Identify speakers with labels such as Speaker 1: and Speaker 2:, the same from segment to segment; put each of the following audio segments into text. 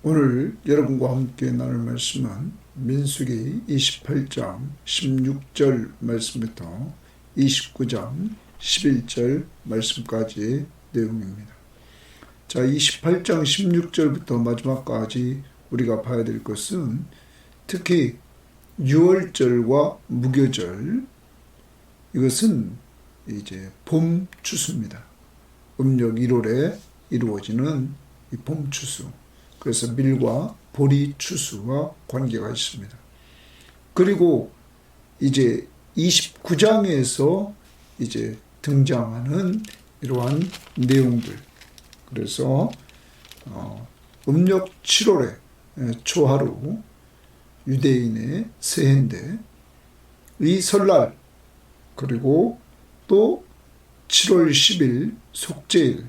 Speaker 1: 오늘 여러분과 함께 나눌 말씀은 민수기 28장 16절 말씀부터 29장 11절 말씀까지의 내용입니다. 자, 28장 16절부터 마지막까지 우리가 봐야 될 것은 특히 유월절과 무교절, 이것은 이제 봄 추수입니다. 음력 1월에 이루어지는 이 봄 추수. 그래서 밀과 보리 추수와 관계가 있습니다. 그리고 이제 29장에서 이제 등장하는 이러한 내용들. 그래서 음력 7월에 초하루 유대인의 새해인데 이 설날, 그리고 또 7월 10일 속죄일,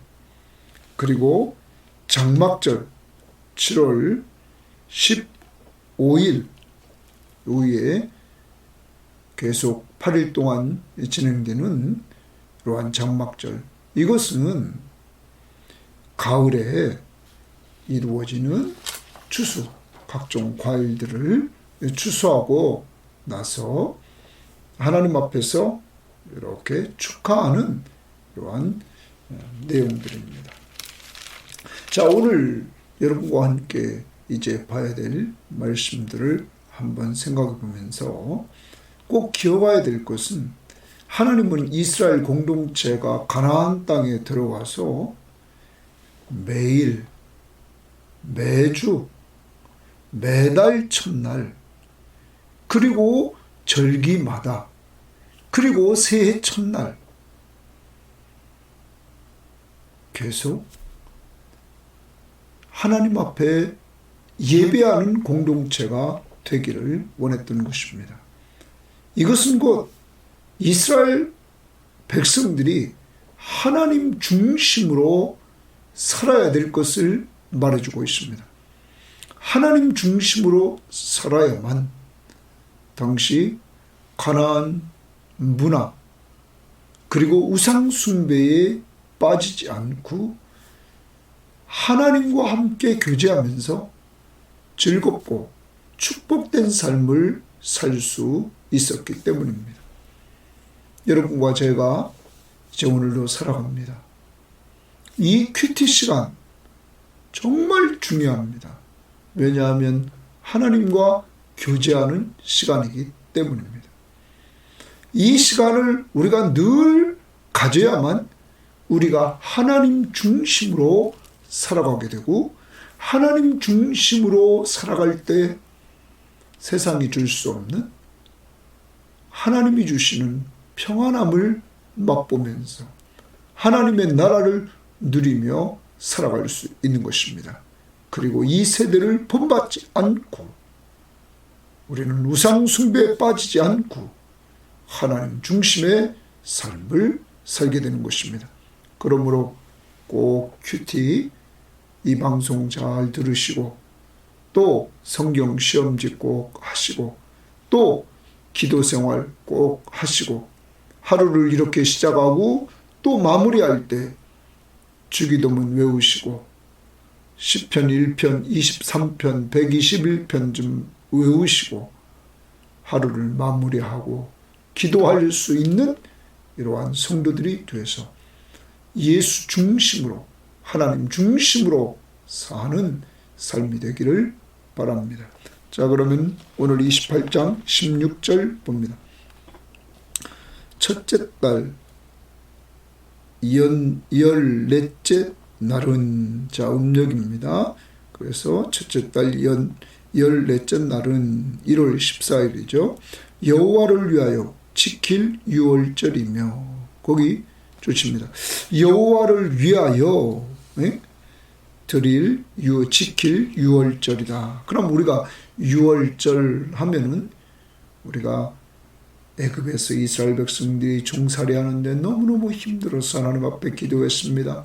Speaker 1: 그리고 장막절 7월 15일 후에 계속 8일 동안 진행되는 이러한 장막절, 이것은 가을에 이루어지는 추수, 각종 과일들을 추수하고 나서 하나님 앞에서 이렇게 축하하는 이러한 내용들입니다. 자, 오늘 여러분과 함께 이제 봐야 될 말씀들을 한번 생각해 보면서 꼭 기억해야 될 것은, 하나님은 이스라엘 공동체가 가나안 땅에 들어가서 매일, 매주, 매달 첫날, 그리고 절기마다, 그리고 새해 첫날 계속 하나님 앞에 예배하는 공동체가 되기를 원했던 것입니다. 이것은 곧 이스라엘 백성들이 하나님 중심으로 살아야 될 것을 말해주고 있습니다. 하나님 중심으로 살아야만 당시 가나안 문화, 그리고 우상 숭배에 빠지지 않고 하나님과 함께 교제하면서 즐겁고 축복된 삶을 살 수 있었기 때문입니다. 여러분과 제가 이제 오늘도 살아갑니다. 이 큐티 시간 정말 중요합니다. 왜냐하면 하나님과 교제하는 시간이기 때문입니다. 이 시간을 우리가 늘 가져야만 우리가 하나님 중심으로 살아가게 되고, 하나님 중심으로 살아갈 때 세상이 줄 수 없는 하나님이 주시는 평안함을 맛보면서 하나님의 나라를 누리며 살아갈 수 있는 것입니다. 그리고 이 세대를 본받지 않고 우리는 우상 숭배에 빠지지 않고 하나님 중심의 삶을 살게 되는 것입니다. 그러므로 꼭 큐티 이 방송 잘 들으시고, 또 성경 시험지 꼭 하시고, 또 기도 생활 꼭 하시고, 하루를 이렇게 시작하고 또 마무리할 때 주기도문 외우시고 시편 1편, 23편, 121편 좀 외우시고 하루를 마무리하고 기도할 수 있는 이러한 성도들이 되어서 예수 중심으로, 하나님 중심으로 사는 삶이 되기를 바랍니다. 자, 그러면 오늘 28장 16절 봅니다. 첫째 달 열넷째 날은, 자, 음력입니다. 그래서 첫째 달 열넷째 날은 1월 14일이죠. 여호와를 위하여 지킬 유월절이며, 거기 좋습니다. 여호와를 위하여 지킬 유월절이다. 그럼 우리가 유월절 하면은 우리가 애굽에서 이스라엘 백성들이 종살이 하는데 너무너무 힘들어서 하나님 앞에 기도했습니다.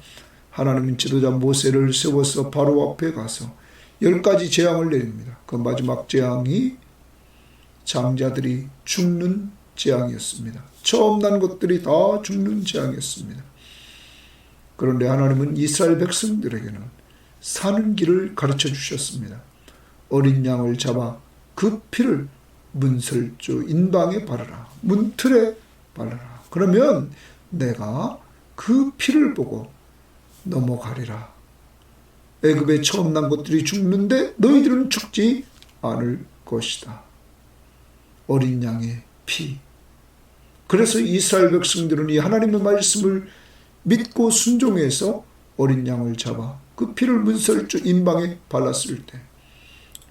Speaker 1: 하나님은 지도자 모세를 세워서 바로 앞에 가서 10가지 재앙을 내립니다. 그 마지막 재앙이 장자들이 죽는 재앙이었습니다. 처음 난 것들이 다 죽는 재앙이었습니다. 그런데 하나님은 이스라엘 백성들에게는 사는 길을 가르쳐 주셨습니다. 어린 양을 잡아 그 피를 문설주 인방에 바르라. 문틀에 바르라. 그러면 내가 그 피를 보고 넘어가리라. 애굽에 처음 난 것들이 죽는데 너희들은 죽지 않을 것이다. 어린 양의 피. 그래서 이스라엘 백성들은 이 하나님의 말씀을 믿고 순종해서 어린 양을 잡아 그 피를 문설주 인방에 발랐을 때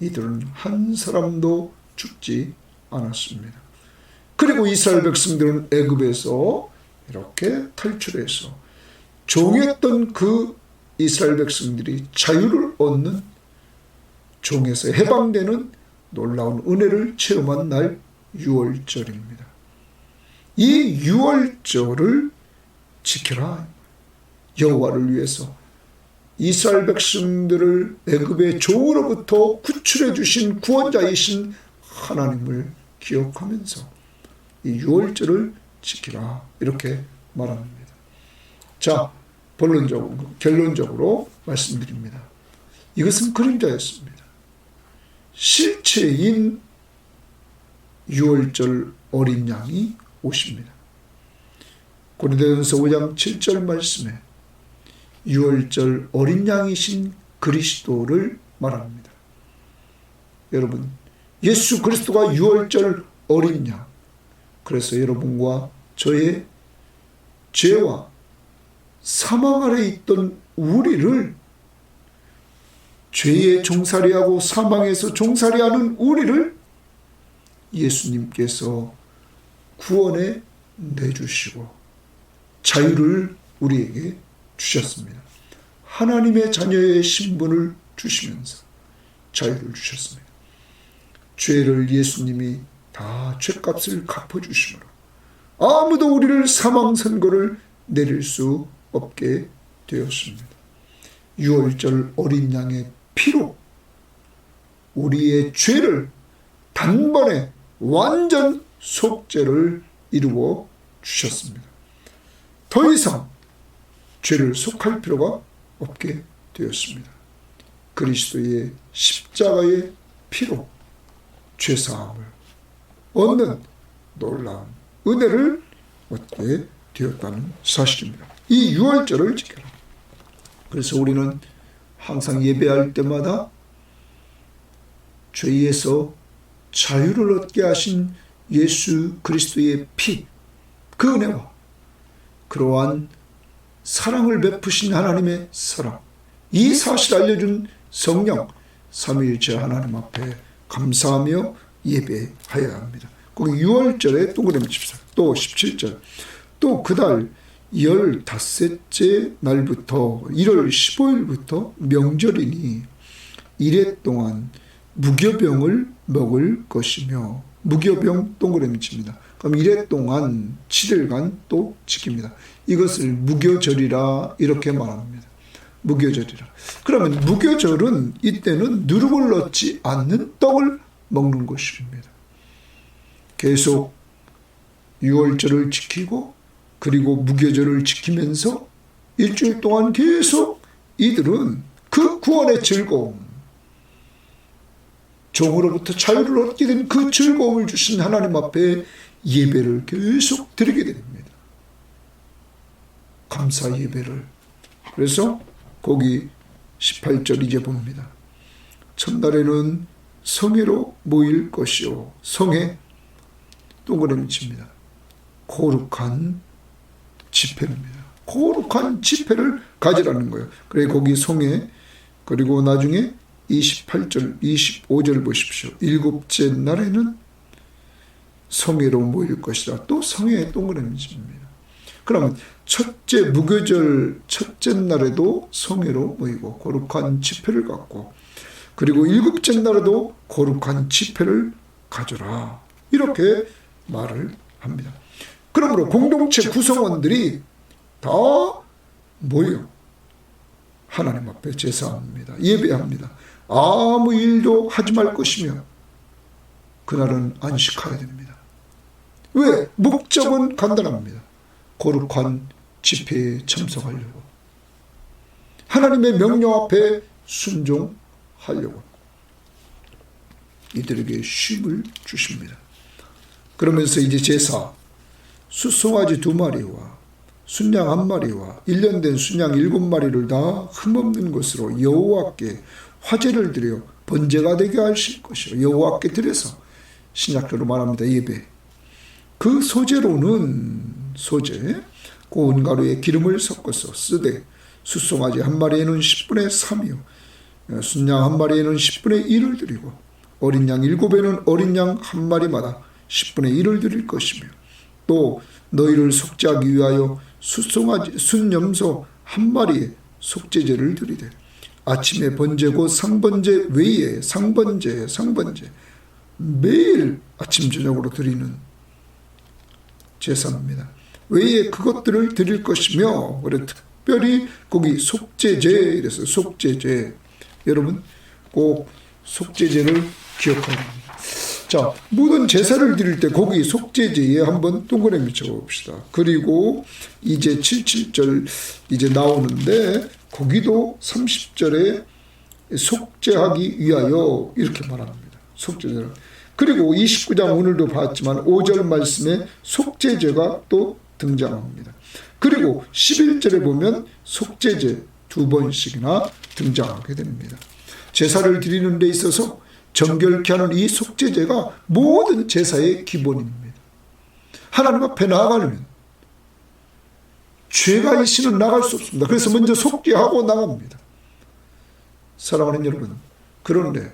Speaker 1: 이들은 한 사람도 죽지 않았습니다. 그리고 이스라엘 백성들은 애굽에서 이렇게 탈출해서 종했던 그 이스라엘 백성들이 자유를 얻는, 종에서 해방되는 놀라운 은혜를 체험한 날 유월절입니다. 이 유월절을 지켜라. 여호와를 위해서 이스라엘 백성들을 애굽의 종으로부터 구출해 주신 구원자이신 하나님을 기억하면서 이 유월절을 지키라, 이렇게 말합니다. 자, 결론적으로 말씀드립니다. 이것은 그림자였습니다. 실체인 유월절 어린 양이 오십니다. 고린도전서 5장 7절 말씀에 유월절 어린 양이신 그리스도를 말합니다. 여러분, 예수 그리스도가 유월절 어린 양, 그래서 여러분과 저의 죄와 사망 아래 있던 우리를, 죄에 종살이하고 사망에서 종살이하는 우리를 예수님께서 구원해 내주시고 자유를 우리에게 주셨습니다. 하나님의 자녀의 신분을 주시면서 자유를 주셨습니다. 죄를 예수님이 다 죄값을 갚아주심으로 아무도 우리를 사망 선고를 내릴 수 없게 되었습니다. 유월절 어린 양의 피로 우리의 죄를 단번에 완전 속죄를 이루어 주셨습니다. 더 이상 죄를 속할 필요가 없게 되었습니다. 그리스도의 십자가의 피로 죄사함을 얻는 놀라운 은혜를 얻게 되었다는 사실입니다. 이 유월절을 지켜라. 그래서 우리는 항상 예배할 때마다 죄에서 자유를 얻게 하신 예수 그리스도의 피, 그 은혜와 그러한 사랑을 베푸신 하나님의 사랑, 이 사실을 알려준 성령 삼위일체 하나님 앞에 감사하며 예배하여야 합니다. 거기 6월절에 동그라미 칩시다. 또 17절, 또 그달 15째 날부터 1월 15일부터 명절이니 이래 동안 무교병을 먹을 것이며, 무교병 동그라미 칩니다. 그럼 이래 동안 7일간 또 지킵니다. 이것을 무교절이라 이렇게 말합니다. 무교절이라. 그러면 무교절은 이때는 누룩을 넣지 않는 떡을 먹는 것입니다. 계속 6월절을 지키고 그리고 무교절을 지키면서 일주일 동안 계속 이들은 그 구원의 즐거움, 종으로부터 자유를 얻게 된 그 즐거움을 주신 하나님 앞에 예배를 계속 드리게 됩니다. 감사 예배를. 그래서 거기 18절 이제 봅니다. 첫날에는 성회로 모일 것이요. 성회 동그라미 칩니다. 거룩한 집회입니다. 거룩한 집회를 가지라는 거예요. 그래 거기 성회, 그리고 나중에 28절, 25절 보십시오. 일곱째 날에는 성회로 모일 것이다. 또 성회에 동그라미 칩니다. 그러면 첫째 무교절 첫째 날에도 성회로 모이고 거룩한 집회를 갖고, 그리고 일곱째 날에도 거룩한 집회를 가져라, 이렇게 말을 합니다. 그러므로 공동체 구성원들이 다 모여 하나님 앞에 제사합니다. 예배합니다. 아무 일도 하지 말 것이며 그날은 안식해야 됩니다. 왜? 목적은 간단합니다. 거룩한 집회에 참석하려고, 하나님의 명령 앞에 순종하려고 이들에게 쉼을 주십니다. 그러면서 이제 제사, 숫송아지 2마리와 순양 1마리와 1년 된 순양 7마리를 다 흠없는 것으로 여호와께 화제를 드려 번제가 되게 하실 것이요, 여호와께 드려서 신약적으로 말합니다. 예배. 그 소재로는 고운 가루에 기름을 섞어서 쓰되 숫송아지 1마리에는 10분의 3이요 순양 1마리에는 10분의 1을 드리고 어린 양 7에는 어린 양 1마리마다 10분의 1을 드릴 것이며 또 너희를 속죄하기 위하여 숫송아지 순염소 1마리에 속죄제를 드리되 아침에 번제 곧 상번제 외에 상번제 매일 아침 저녁으로 드리는 제사입니다. 외에 그것들을 드릴 것이며, 그래 특별히 거기 속죄제 이래서 속죄제, 여러분 꼭 속죄제를 기억하라. 자, 모든 제사를 드릴 때 거기 속죄제에 한번 동그라미 쳐봅시다. 그리고 이제 77절 이제 나오는데 거기도 30절에 속죄하기 위하여 이렇게 말합니다. 속죄제를. 그리고 29장 오늘도 봤지만 5절 말씀에 속죄제가 또 등장합니다. 그리고 11절에 보면 속죄제 2번씩이나 등장하게 됩니다. 제사를 드리는 데 있어서 정결케 하는 이 속죄제가 모든 제사의 기본입니다. 하나님 앞에 나아가려면 죄가 있이는 나갈 수 없습니다. 그래서 먼저 속죄하고 나갑니다. 사랑하는 여러분, 그런데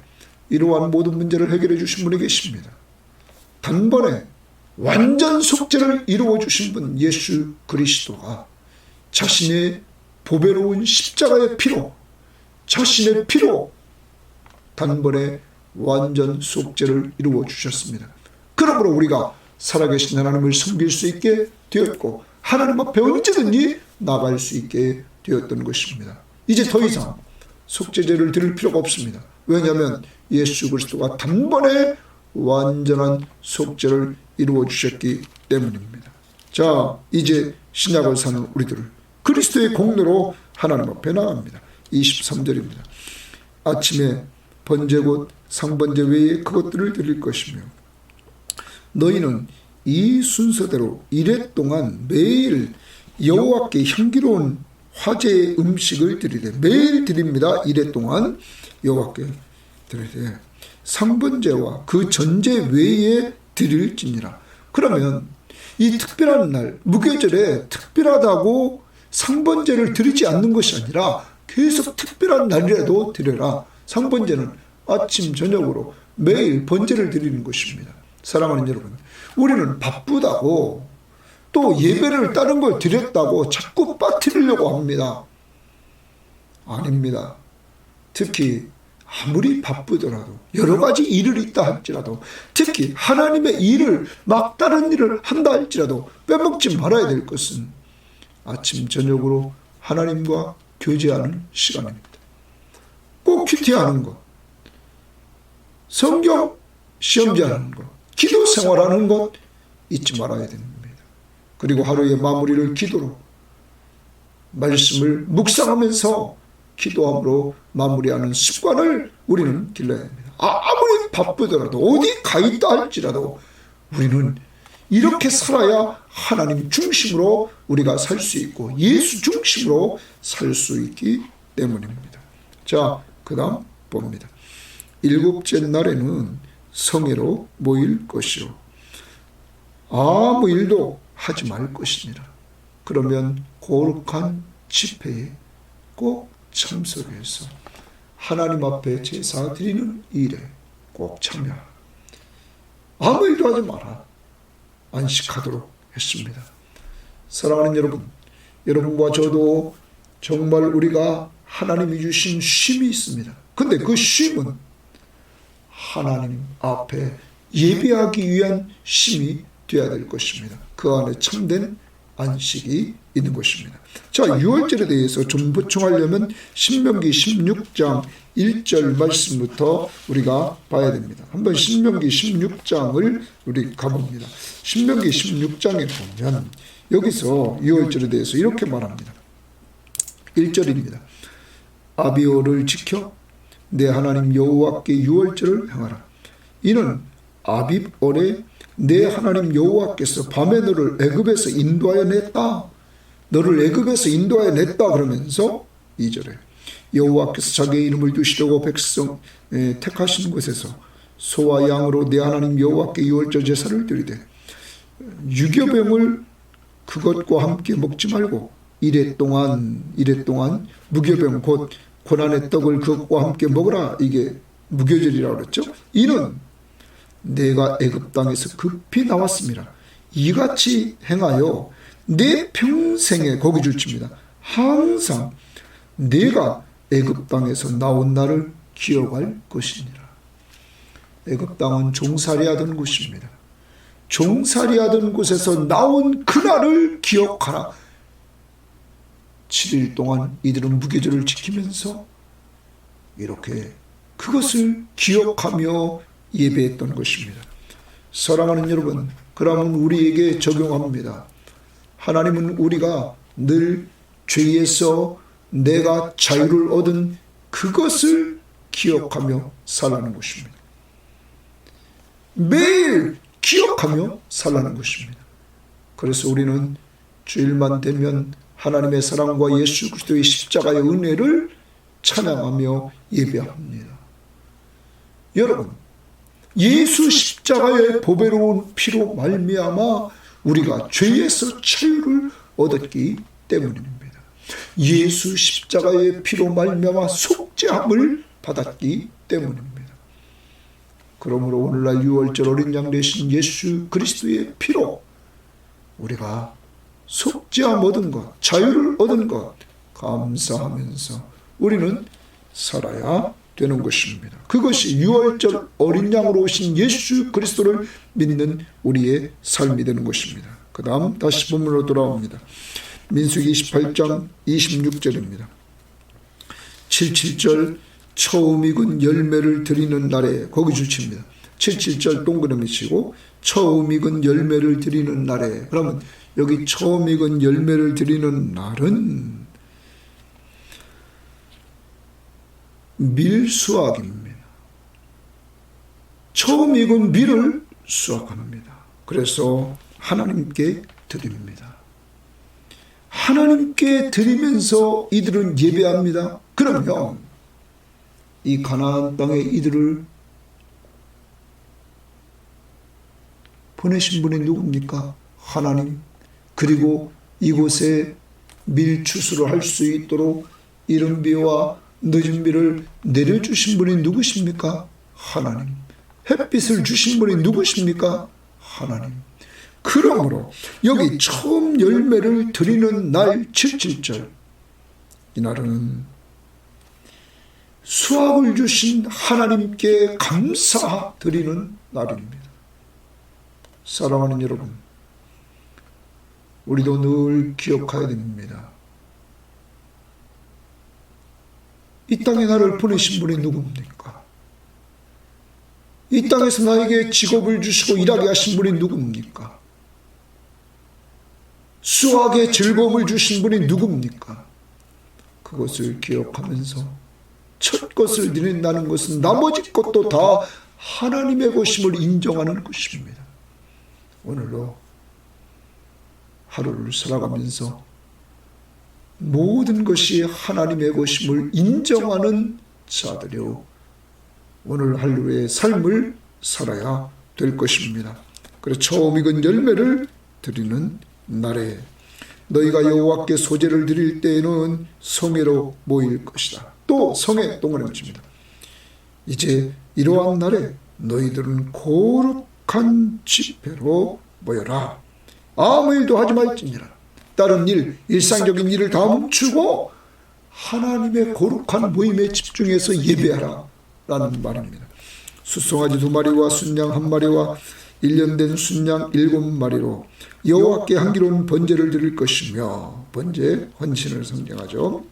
Speaker 1: 이러한 모든 문제를 해결해 주신 분이 계십니다. 단번에 완전 속죄를 이루어 주신 분 예수 그리스도가 자신의 보배로운 십자가의 피로, 자신의 피로 단번에 완전 속죄를 이루어 주셨습니다. 그러므로 우리가 살아계신 하나님을 섬길 수 있게 되었고 하나님 앞에 언제든지 나갈 수 있게 되었던 것입니다. 이제 더 이상 속죄제를 드릴 필요가 없습니다. 왜냐하면 예수 그리스도가 단번에 완전한 속죄를 이루어 주셨기 때문입니다. 자, 이제 신약을 사는 우리들 그리스도의 공로로 하나님 앞에 나갑니다. 23절입니다. 아침에 번제 곧 상번제 외에 그것들을 드릴 것이며 너희는 이 순서대로 이래 동안 매일 여호와께 향기로운 화제의 음식을 드리되 매일 드립니다. 이래 동안 여호와께 드리되 상번제와 그 전제 외에 드릴지니라. 그러면 이 특별한 날 무교절에 특별하다고 상번제를 드리지 않는 것이 아니라 계속 특별한 날이라도 드려라. 상번제는 아침 저녁으로 매일 번제를 드리는 것입니다. 사랑하는 여러분, 우리는 바쁘다고 또 예배를 다른 걸 드렸다고 자꾸 빠뜨리려고 합니다. 아닙니다. 특히 아무리 바쁘더라도 여러 가지 일을 있다 할지라도 특히 하나님의 일을 막 다른 일을 한다 할지라도 빼먹지 말아야 될 것은 아침 저녁으로 하나님과 교제하는 시간입니다. 꼭 큐티하는 것, 성경 시험지하는 것, 기도 생활하는 것 잊지 말아야 됩니다. 그리고 하루의 마무리를 기도로 말씀을 묵상하면서 기도함으로 마무리하는 습관을 우리는 길러야 합니다. 아무리 바쁘더라도 어디 가 있다 할지라도 우리는 이렇게 살아야 하나님 중심으로 우리가 살 수 있고 예수 중심으로 살 수 있기 때문입니다. 자, 그 다음 봅니다. 7째 날에는 성회로 모일 것이요 아무 일도 하지 말 것이니라. 그러면 거룩한 집회에 꼭 참석해서 하나님 앞에 제사 드리는 일에 꼭 참여하라. 아무 일도 하지 마라. 안식하도록 했습니다. 사랑하는 여러분, 여러분과 저도 정말 우리가 하나님이 주신 쉼이 있습니다. 근데 그 쉼은 하나님 앞에 예배하기 위한 쉼이 되어야 될 것입니다. 그 안에 참된 안식이 있는 것입니다. 자, 6월절에 대해서 좀 보충하려면 신명기 16장 1절 말씀부터 우리가 봐야 됩니다. 한번 신명기 16장을 우리 가봅니다. 신명기 16장에 보면 여기서 6월절에 대해서 이렇게 말합니다. 1절입니다. 아비오를 지켜 내 하나님 여호와께 유월절을 행하라. 이는 아비월에 내 하나님 여호와께서 밤에 너를 애굽에서 인도하여 냈다. 너를 애굽에서 인도하여 냈다. 그러면서 2절에 여호와께서 자기의 이름을 두시려고 백성 택하신 곳에서 소와 양으로 내 하나님 여호와께 유월절 제사를 드리되 유교병을 그것과 함께 먹지 말고 이래 동안 무교병 곧 고난의 떡을 그것과 함께 먹으라. 이게 무교절이라고 그랬죠. 이는 내가 애굽 땅에서 급히 나왔습니다. 이같이 행하여 내 평생에 거기 줄칩니다. 항상 내가 애굽 땅에서 나온 날을 기억할 것이니라. 애굽 땅은 종살이하던 곳입니다. 종살이하던 곳에서 나온 그날을 기억하라. 7일 동안 이들은 무교절을 지키면서 이렇게 그것을 기억하며 예배했던 것입니다. 사랑하는 여러분, 그러면 우리에게 적용합니다. 하나님은 우리가 늘 죄에서 내가 자유를 얻은 그것을 기억하며 살라는 것입니다. 매일 기억하며 살라는 것입니다. 그래서 우리는 주일만 되면 하나님의 사랑과 예수 그리스도의 십자가의 은혜를 찬양하며 예배합니다. 여러분, 예수 십자가의 보배로운 피로 말미암아 우리가 죄에서 자유를 얻었기 때문입니다. 예수 십자가의 피로 말미암아 속죄함을 받았기 때문입니다. 그러므로 오늘날 유월절 어린 양 되신 예수 그리스도의 피로 우리가 속죄함 얻은 것, 자유를 얻은 것 감사하면서 우리는 살아야 되는 것입니다. 그것이 유월절 어린 양으로 오신 예수 그리스도를 믿는 우리의 삶이 되는 것입니다. 그 다음 다시 본문으로 돌아옵니다. 민수기 28장 26절입니다. 77절 처음 익은 열매를 드리는 날에 거기 주칩니다. 77절 동그라미 치고 처음 익은 열매를 드리는 날에, 그러면 여기 처음 익은 열매를 드리는 날은 밀수확입니다. 처음 익은 밀을 수확합니다. 그래서 하나님께 드립니다. 하나님께 드리면서 이들은 예배합니다. 그러면 이 가나안 땅에 이들을 보내신 분이 누굽니까? 하나님. 그리고 이곳에 밀추수를 할 수 있도록 이른 비와 늦은 비를 내려주신 분이 누구십니까? 하나님. 햇빛을 주신 분이 누구십니까? 하나님. 그러므로 여기 처음 열매를 드리는 날 77절, 이날은 수확을 주신 하나님께 감사드리는 날입니다. 사랑하는 여러분, 우리도 늘 기억해야 됩니다. 이 땅에 나를 보내신 분이 누굽니까? 이 땅에서 나에게 직업을 주시고 일하게 하신 분이 누굽니까? 수학의 즐거움을 주신 분이 누굽니까? 그것을 기억하면서 첫 것을 드린다는 것은 나머지 것도 다 하나님의 것임을 인정하는 것입니다. 오늘도 하루를 살아가면서 모든 것이 하나님의 것임을 인정하는 자들이요, 오늘 하루의 삶을 살아야 될 것입니다. 그래서 처음 익은 열매를 드리는 날에 너희가 여호와께 소제를 드릴 때에는 성회로 모일 것이다. 또 성회 동그라미 칩니다. 이제 이러한 날에 너희들은 거룩한 집회로 모여라. 아무 일도 하지 말지니라. 다른 일, 일상적인 일을 다 멈추고 하나님의 거룩한 모임에 집중해서 예배하라 라는 말입니다. 숫송아지 2마리와 순양 1마리와 1년 된 순양 7마리로 여호와께 향기로운 번제를 드릴 것이며, 번제 헌신을 상징하죠.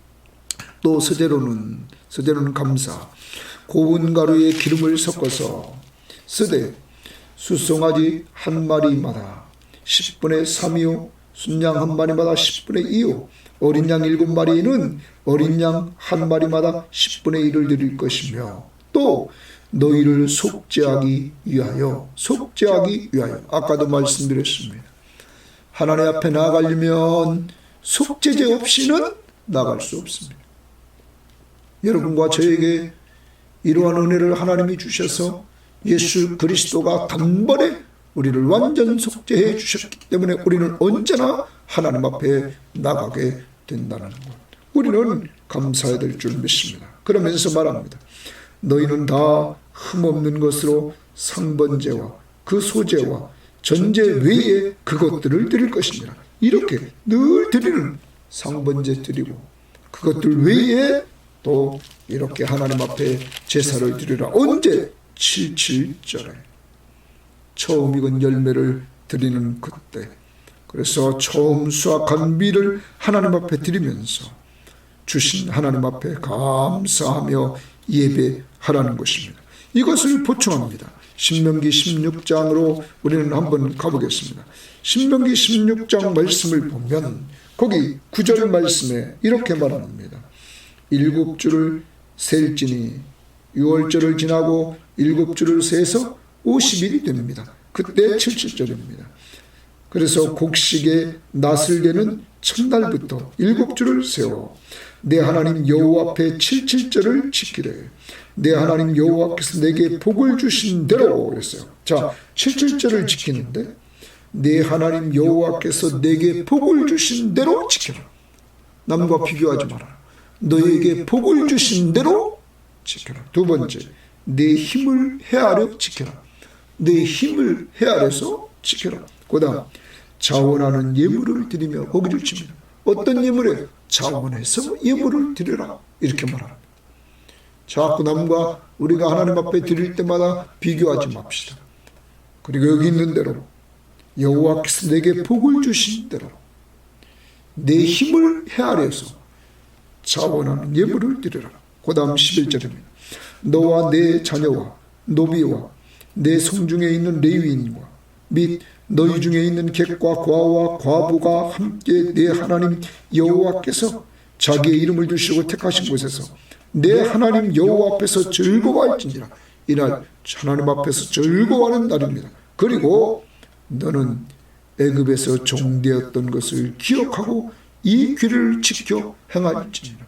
Speaker 1: 또 서제로는 감사, 고운 가루에 기름을 섞어서 쓰되 숫송아지 1마리마다 10분의 3이요 순양 한 마리마다 10분의 2요 어린 양 7마리는 어린 양 한 마리마다 10분의 1을 드릴 것이며 또 너희를 속죄하기 위하여 아까도 말씀드렸습니다. 하나님 앞에 나아가려면 속죄제 없이는 나갈 수 없습니다. 여러분과 저에게 이러한 은혜를 하나님이 주셔서 예수 그리스도가 단번에 우리를 완전 속죄해 주셨기 때문에 우리는 언제나 하나님 앞에 나가게 된다는 것, 우리는 감사해야 될 줄 믿습니다. 그러면서 말합니다. 너희는 다 흠없는 것으로 상번제와 그 소제와 전제 외에 그것들을 드릴 것이니라. 이렇게 늘 드리는 상번제 드리고 그것들 외에 또 이렇게 하나님 앞에 제사를 드리라. 언제? 7.7절에 처음 익은 열매를 드리는 그때. 그래서 처음 수확한 밀을 하나님 앞에 드리면서 주신 하나님 앞에 감사하며 예배하라는 것입니다. 이것을 보충합니다. 신명기 16장으로 우리는 한번 가보겠습니다. 신명기 16장 말씀을 보면 거기 9절 말씀에 이렇게 말합니다. 7주를 셀지니 6월절을 지나고 7주를 세서 50일이 됩니다. 그때 7.7절입니다. 그래서 곡식의 낫을 되는 첫날부터 7주를 세워 내 하나님 여호와 앞에 7.7절을 지키래. 내 하나님 여호와께서 내게 복을 주신 대로 그랬어요. 자, 7.7절을 지키는데 내 하나님 여호와께서 내게 복을 주신 대로 지켜라. 남과 비교하지 마라. 너에게 복을 주신 대로 지켜라. 두 번째, 내 힘을 헤아려 지켜라. 내 힘을 헤아려서 지켜라. 그 다음, 자원하는 예물을 드리며 거기를 칩니다. 어떤 예물에? 자원해서 예물을 드려라. 이렇게 말합니다. 자꾸 남과 우리가 하나님 앞에 드릴 때마다 비교하지 맙시다. 그리고 여기 있는 대로 여호와께서 내게 복을 주신 대로 내 힘을 헤아려서 자원하는 예물을 드려라. 그 다음 11절입니다. 너와 내 자녀와 노비와 내 성중에 있는 레위인과 및 너희 중에 있는 객과 과와 과부가 함께 내 하나님 여호와께서 자기의 이름을 두시고 택하신 곳에서 내 하나님 여호와 앞에서 즐거워할지니라. 이날 하나님 앞에서 즐거워하는 날입니다. 그리고 너는 애굽에서 종되었던 것을 기억하고 이 규례를 지켜 행할지니라.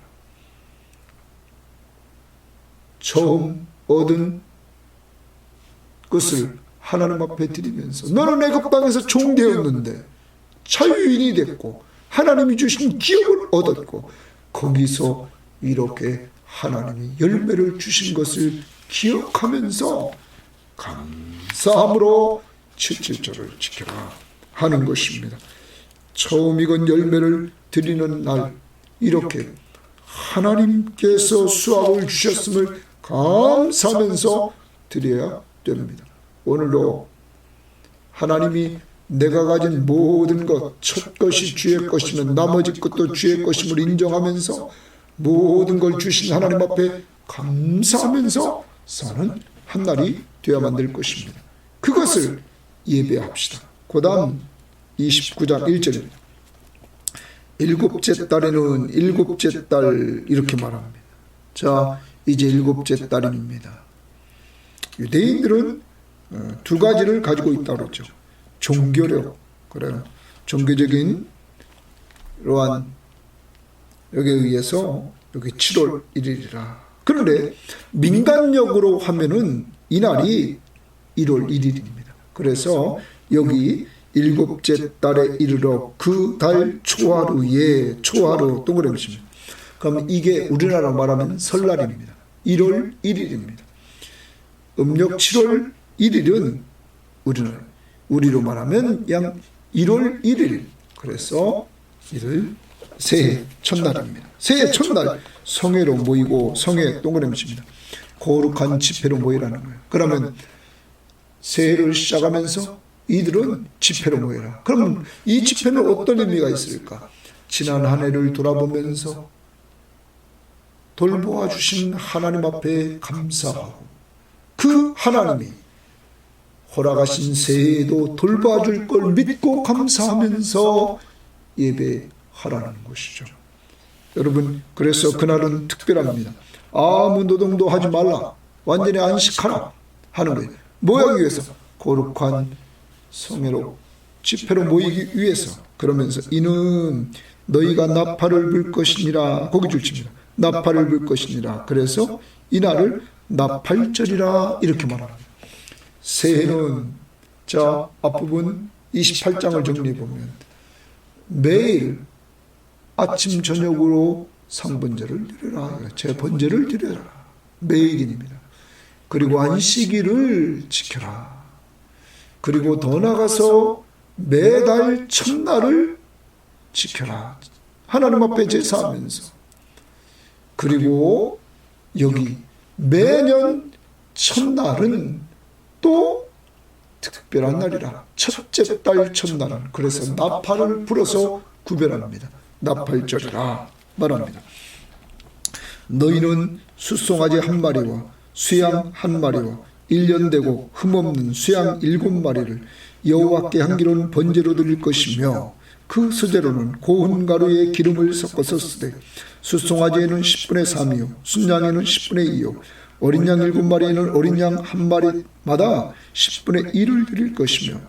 Speaker 1: 처음 얻은 것을 하나님 앞에 드리면서 너는 애굽 땅에서 종되었는데 자유인이 됐고 하나님이 주신 기업을 얻었고 거기서 이렇게 하나님이 열매를 주신 것을 기억하면서 감사함으로 7.7절을 지켜라 하는 것입니다. 처음 익은 열매를 드리는 날 이렇게 하나님께서 수확을 주셨음을 감사하면서 드려야 됩니다. 오늘도 하나님이 내가 가진 모든 것, 첫 것이 주의 것이면 나머지 것도 주의 것임을 인정하면서 모든 걸 주신 하나님 앞에 감사하면서 사는 한 날이 되어야만 될 것입니다. 그것을 예배합시다. 그 다음 29장 1절입니다. 일곱째 달에는 일곱째 달 이렇게 말합니다. 자, 이제 일곱째 달입니다. 유대인들은 두 가지를 가지고 있다고 그러죠. 종교력, 그래요. 종교적인 이러한 여기에 의해서 여기 7월 1일이라. 그런데 민간력으로 하면은 이날이 1월 1일입니다. 그래서 여기 일곱째 달에 이르러 그 달 초하루에 초하루 동그라미 칩니다. 그럼 이게 우리나라 말하면 설날입니다. 1월 1일입니다. 음력 7월 1일은 우리로 말하면 양 1월 1일. 그래서 이를 새해 첫날입니다. 새해 첫날 성회로 모이고 성회 동그라미 칩니다. 거룩한 집회로 모이라는 거예요. 그러면 새해를 시작하면서 이들은 집회로 모여라. 그러면 이 집회는 어떤 의미가 있을까? 지난 한 해를 돌아보면서 돌보아 주신 하나님 앞에 감사하고 그 하나님이 허락하신 새해에도 돌봐줄 걸 믿고 감사하면서 예배하라는 것이죠. 여러분, 그래서 그날은 특별합니다. 아무 노동도 하지 말라, 완전히 안식하라 하는 거예요. 뭐 하기 위해서? 거룩한 성회로, 집회로 모이기 위해서. 그러면서 이는 너희가 나팔을 불 것이니라, 거기 줄칩니다. 나팔을 불 것이니라. 그래서 이날을 나팔절이라 이렇게 말합니다. 새해는, 자, 앞부분 28장을 정리해보면 매일 아침 저녁으로 상번제를 드려라, 제번제를 드려라, 매일입니다. 그리고 안식일을 지켜라. 그리고 더 나아가서 매달 첫날을 지켜라, 하나님 앞에 제사하면서. 그리고 여기 매년 첫날은 또 특별한 날이라, 첫째 달 첫날은. 그래서 나팔을 불어서 구별합니다. 나팔절이라 말합니다. 너희는 숫송아지 한 마리와 수양 한 마리와 1년 되고 흠없는 수양 7마리를 여호와께 한 기로는 번제로 드릴 것이며, 그 소재로는 고운 가루에 기름을 섞어서 쓰되, 숫송아지에는 10분의 3이요 순양에는 10분의 2요 어린 양 7마리에는 어린 양 한 마리마다 10분의 1을 드릴 것이며,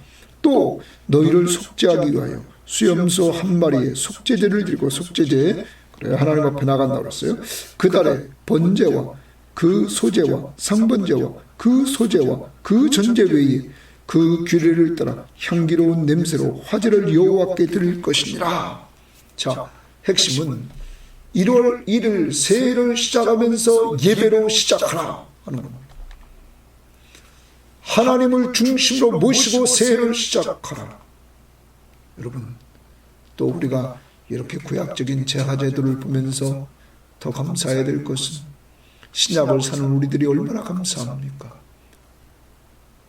Speaker 1: 또 너희를 속죄하기 위하여 수염소 한 마리에 속죄제를 드리고, 속죄제, 그래 하나님 앞에 나간다고 그랬어요. 그 달에 번제와 그 소제와 상번제와 그 소제와 그 전제 외에 그 규례를 따라 향기로운 냄새로 화제를 여호와께 드릴 것이니라. 자, 핵심은 1월 1일 새해를 시작하면서 예배로 시작하라 하는 겁니다. 하나님을 중심으로 모시고 새해를 시작하라. 여러분, 또 우리가 이렇게 구약적인 제사제도를 보면서 더 감사해야 될 것은, 신약을 사는 우리들이 얼마나 감사합니까?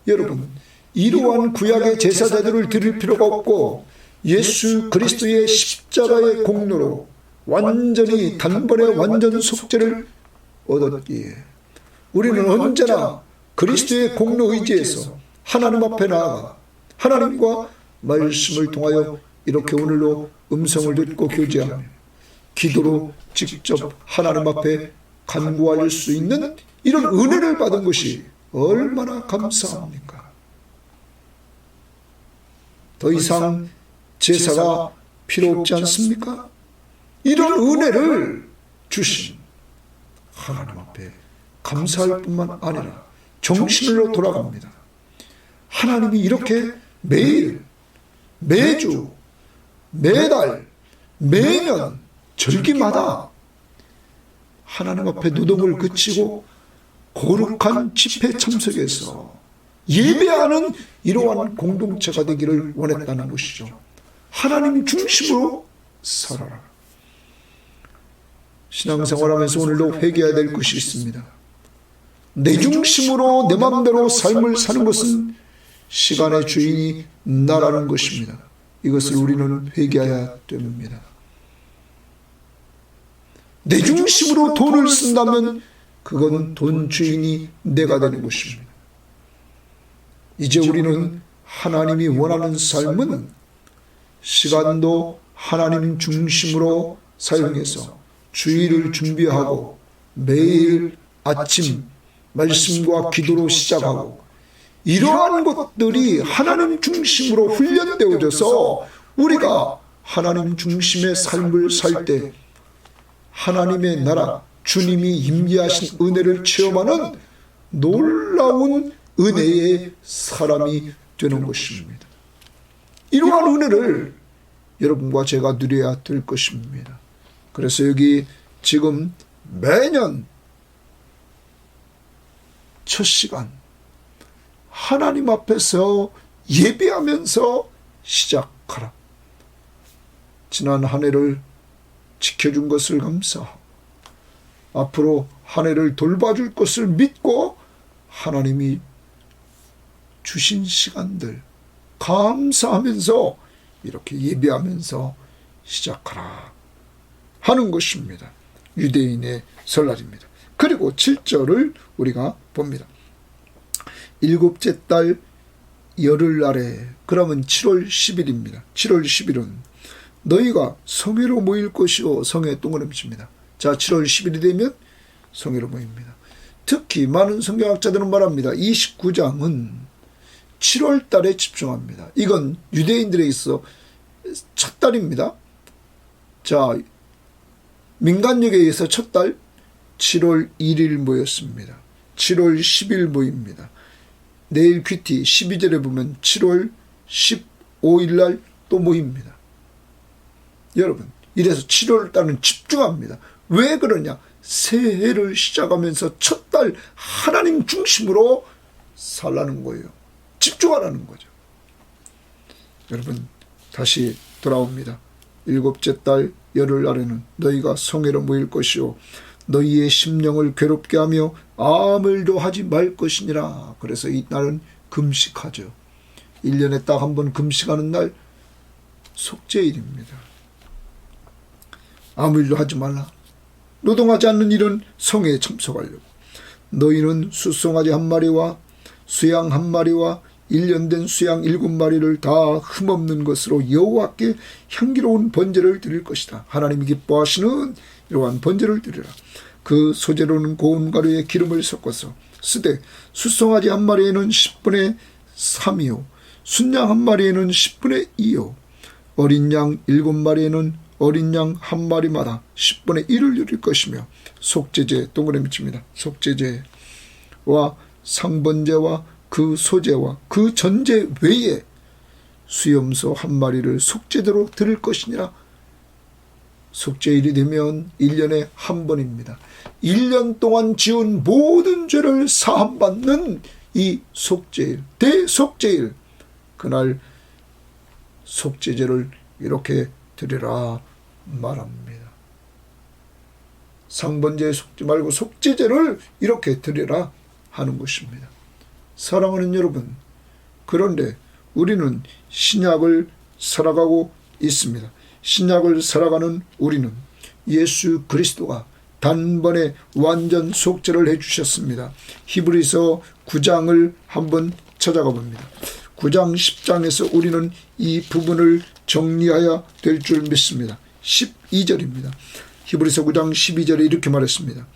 Speaker 1: 여러분, 이러한 구약의 제사제도를 드릴 필요가 없고 예수 그리스도의 십자가의 공로로 완전히 단번에 완전 속죄를 얻었기에 우리는 언제나 그리스도의 공로 의지에서 하나님 앞에 나아가 하나님과 말씀을 통하여 이렇게 오늘로 음성을 듣고 교제하며 기도로 직접 하나님 앞에 간구할 수 있는 이런 은혜를 받은 것이 얼마나 감사합니까? 더 이상 제사가 필요 없지 않습니까? 이런 은혜를 주신 하나님 앞에 감사할 뿐만 아니라 정신으로 돌아갑니다. 하나님이 이렇게 매일, 매주, 매달, 매년, 절기마다 하나님 앞에 노동을 그치고 거룩한 집회 참석해서 예배하는 이러한 공동체가 되기를 원했다는 것이죠. 하나님 중심으로 살아라. 신앙생활하면서 오늘도 회개해야 될 것이 있습니다. 내 중심으로 내 마음대로 삶을 사는 것은 시간의 주인이 나라는 것입니다. 이것을 우리는 회개해야 됩니다. 내 중심으로 돈을 쓴다면 그건 돈 주인이 내가 되는 것입니다. 이제 우리는 하나님이 원하는 삶은 시간도 하나님 중심으로 사용해서 주일을 준비하고 매일 아침 말씀과 기도로 시작하고 이러한 것들이 하나님 중심으로 훈련되어져서 우리가 하나님 중심의 삶을 살 때 하나님의 나라, 주님이 임재하신 은혜를 체험하는 놀라운 은혜의 사람이 되는 것입니다. 이러한 은혜를 여러분과 제가 누려야 될 것입니다. 그래서 여기 지금 매년 첫 시간 하나님 앞에서 예배하면서 시작하라. 지난 한 해를 지켜준 것을 감사하고 앞으로 한 해를 돌봐줄 것을 믿고 하나님이 주신 시간들 감사하면서 이렇게 예배하면서 시작하라 하는 것입니다. 유대인의 설날입니다. 그리고 7절을 우리가 봅니다. 일곱째 달 열흘날에, 그러면 7월 10일입니다. 7월 10일은 너희가 성회로 모일 것이요. 성회 동그라미입니다. 자, 7월 10일이 되면 성회로 모입니다. 특히 많은 성경학자들은 말합니다. 29장은 7월 달에 집중합니다. 이건 유대인들에 있어 첫 달입니다. 자, 민간력에 의해서 첫 달 7월 1일 모였습니다. 7월 10일 모입니다. 내일 큐티 12절에 보면 7월 15일 날 또 모입니다. 여러분, 이래서 7월 달은 집중합니다. 왜 그러냐? 새해를 시작하면서 첫 달 하나님 중심으로 살라는 거예요. 집중하라는 거죠. 여러분, 다시 돌아옵니다. 일곱째 달 열흘날에는 너희가 성회로 모일 것이요 너희의 심령을 괴롭게 하며 아무 일도 하지 말 것이니라. 그래서 이 날은 금식하죠. 1년에 딱 한 번 금식하는 날 속죄일입니다. 아무 일도 하지 말라. 노동하지 않는 일은 성회에 참석하려고. 너희는 수송아지 1마리와 수양 1마리와 1년 된 수양 7마리를 다 흠없는 것으로 여호와께 향기로운 번제를 드릴 것이다. 하나님이 기뻐하시는 이러한 번제를 드리라. 그 소재로는 고운 가루에 기름을 섞어서 쓰되 수송아지 1마리에는 10분의 3이요 순양 1마리에는 10분의 2요 어린 양 7마리에는 어린 양 1마리마다 10분의 1을 드릴 것이며 속죄제 동그라미 칩니다. 속죄제와 상번제와 그 소제와 그 전제 외에 수염소 1마리를 속죄제로 드릴 것이니라. 속죄일이 되면 1년에 한 번입니다. 1년 동안 지은 모든 죄를 사함받는 이 속죄일, 대속죄일, 그날 속죄제를 이렇게 드리라 말합니다. 상번제에 속지 말고 속죄제를 이렇게 드리라 하는 것입니다. 사랑하는 여러분, 그런데 우리는 신약을 살아가고 있습니다. 신약을 살아가는 우리는 예수 그리스도가 단번에 완전 속죄를 해주셨습니다. 히브리서 9장을 한번 찾아가 봅니다. 9장 10장에서 우리는 이 부분을 정리해야 될 줄 믿습니다. 12절입니다. 히브리서 9장 12절에 이렇게 말했습니다.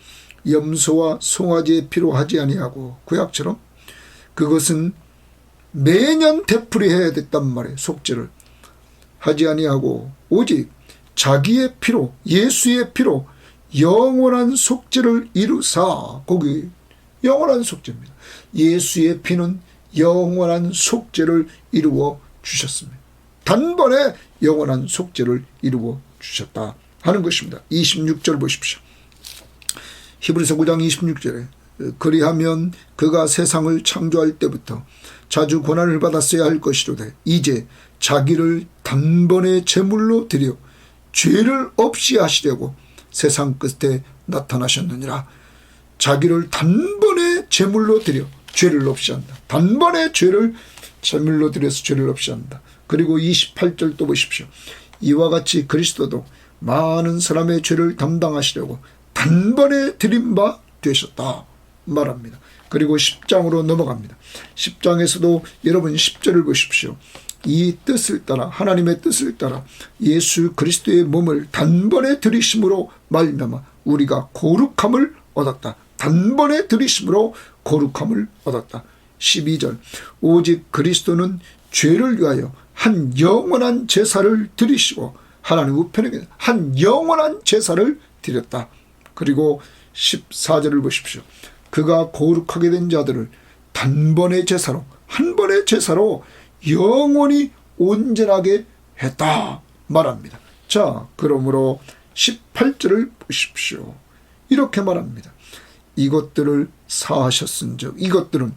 Speaker 1: 염소와 송아지의 피로 하지 아니하고 구약처럼 그것은 매년 되풀이해야 됐단 말이에요. 속죄를 하지 아니하고 오직 자기의 피로 예수의 피로 영원한 속죄를 이루사. 거기 영원한 속죄입니다. 예수의 피는 영원한 속죄를 이루어 주셨습니다. 단번에 영원한 속죄를 이루어 주셨다 하는 것입니다. 26절 보십시오. 히브리서 9장 26절에 그리하면 그가 세상을 창조할 때부터 자주 고난을 받았어야 할 것이로되 이제 자기를 단번에 제물로 드려 죄를 없이 하시려고 세상 끝에 나타나셨느니라. 자기를 단번에 제물로 드려 죄를 없이 한다. 단번에 죄를 제물로 드려서 죄를 없이 한다. 그리고 28절 또 보십시오. 이와 같이 그리스도도 많은 사람의 죄를 담당하시려고 단번에 드린 바 되셨다 말합니다. 그리고 10장으로 넘어갑니다. 10장에서도 여러분 10절을 보십시오. 이 뜻을 따라 하나님의 뜻을 따라 예수 그리스도의 몸을 단번에 들이심으로 말미암아 우리가 거룩함을 얻었다. 단번에 들이심으로 거룩함을 얻었다. 12절 오직 그리스도는 죄를 위하여 한 영원한 제사를 드리시고 하나님 우편에게 한 영원한 제사를 드렸다. 그리고 14절을 보십시오. 그가 거룩하게 된 자들을 단번의 제사로 한 번의 제사로 영원히 온전하게 했다 말합니다. 자, 그러므로 18절을 보십시오. 이렇게 말합니다. 이것들을 사하셨은즉 이것들은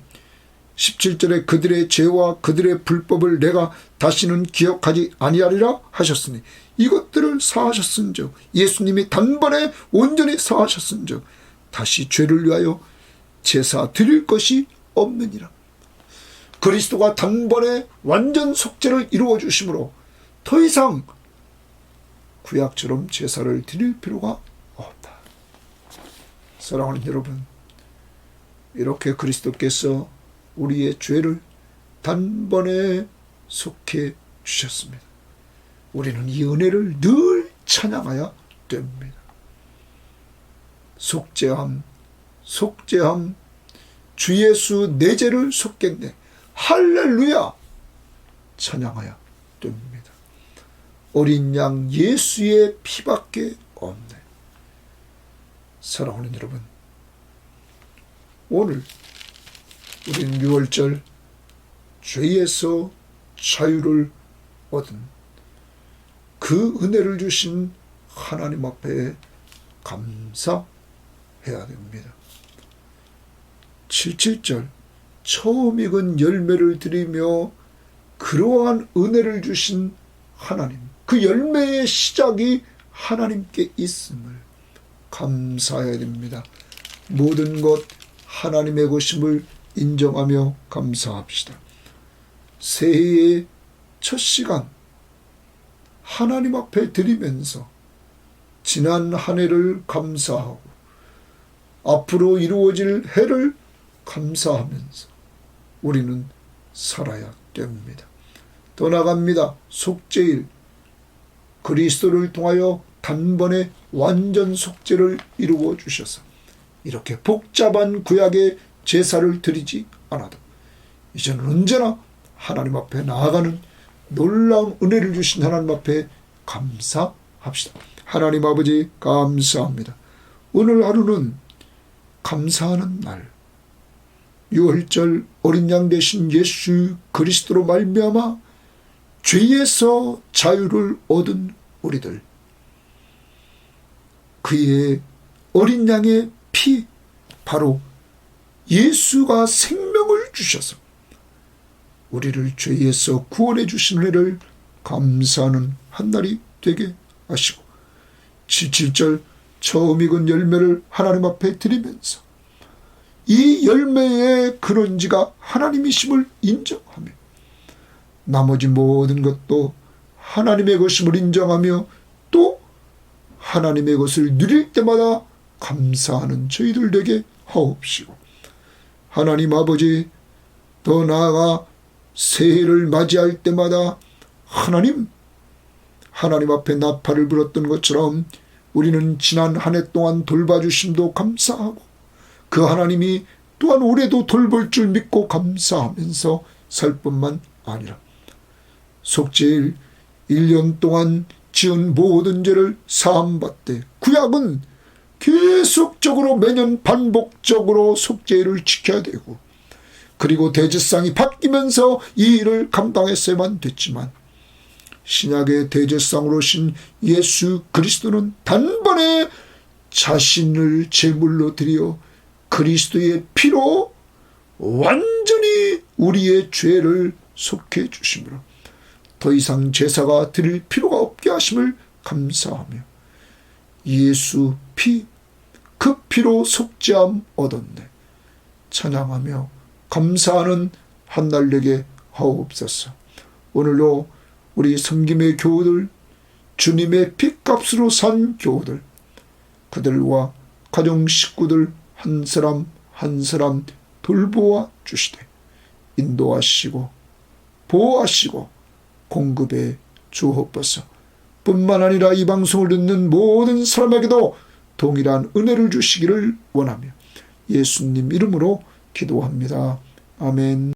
Speaker 1: 17절에 그들의 죄와 그들의 불법을 내가 다시는 기억하지 아니하리라 하셨으니 이것들을 사하셨은즉 예수님이 단번에 온전히 사하셨은즉 다시 죄를 위하여 제사 드릴 것이 없느니라. 그리스도가 단번에 완전 속죄를 이루어 주심으로 더 이상 구약처럼 제사를 드릴 필요가 없다. 사랑하는 여러분, 이렇게 그리스도께서 우리의 죄를 단번에 속해 주셨습니다. 우리는 이 은혜를 늘 찬양해야 됩니다. 속죄함, 속죄함, 주 예수 내 죄를 속겠네. 할렐루야! 찬양해야 됩니다. 어린 양 예수의 피밖에 없네. 사랑하는 여러분, 오늘 우리는 6월절 죄에서 자유를 얻은 그 은혜를 주신 하나님 앞에 감사해야 됩니다. 77절 처음 익은 열매를 드리며 그러한 은혜를 주신 하나님, 그 열매의 시작이 하나님께 있음을 감사해야 됩니다. 모든 것 하나님의 것임을 인정하며 감사합시다. 새해의 첫 시간 하나님 앞에 드리면서 지난 한 해를 감사하고 앞으로 이루어질 해를 감사하면서 우리는 살아야 됩니다. 더 나아갑니다. 속죄일, 그리스도를 통하여 단번에 완전 속죄를 이루어 주셔서 이렇게 복잡한 구약의 제사를 드리지 않아도 이제는 언제나 하나님 앞에 나아가는 놀라운 은혜를 주신 하나님 앞에 감사합시다. 하나님 아버지 감사합니다. 오늘 하루는 감사하는 날, 6월절 어린 양 되신 예수 그리스도로 말미암아 죄에서 자유를 얻은 우리들, 그의 어린 양의 피, 바로 예수가 생명을 주셔서 우리를 죄에서 구원해 주신 은혜를 감사하는 한 날이 되게 하시고 77절 처음 익은 열매를 하나님 앞에 드리면서 이 열매의 근원지가 하나님이심을 인정하며 나머지 모든 것도 하나님의 것임을 인정하며 또 하나님의 것을 누릴 때마다 감사하는 저희들 되게 하옵시고, 하나님 아버지 더 나아가 새해를 맞이할 때마다 하나님 앞에 나팔을 불었던 것처럼 우리는 지난 한 해 동안 돌봐주심도 감사하고 그 하나님이 또한 올해도 돌볼 줄 믿고 감사하면서 살 뿐만 아니라 속죄일 1년 동안 지은 모든 죄를 사함받되 구약은 계속적으로 매년 반복적으로 속죄일을 지켜야 되고 그리고 대제상이 바뀌면서 이 일을 감당했어야만 됐지만 신약의 대제상으로 오신 예수 그리스도는 단번에 자신을 제물로 드려 그리스도의 피로 완전히 우리의 죄를 속해 주심으로 더 이상 제사가 드릴 필요가 없게 하심을 감사하며 예수 피, 그 피로 속죄함 얻었네 찬양하며 감사하는 한 날 되게 하옵소서. 오늘도 우리 섬김의 교우들, 주님의 핏값으로 산 교우들, 그들과 가정 식구들 한 사람 한 사람 돌보아 주시되 인도하시고 보호하시고 공급해 주옵소서. 뿐만 아니라 이 방송을 듣는 모든 사람에게도 동일한 은혜를 주시기를 원하며 예수님 이름으로 기도합니다. 아멘.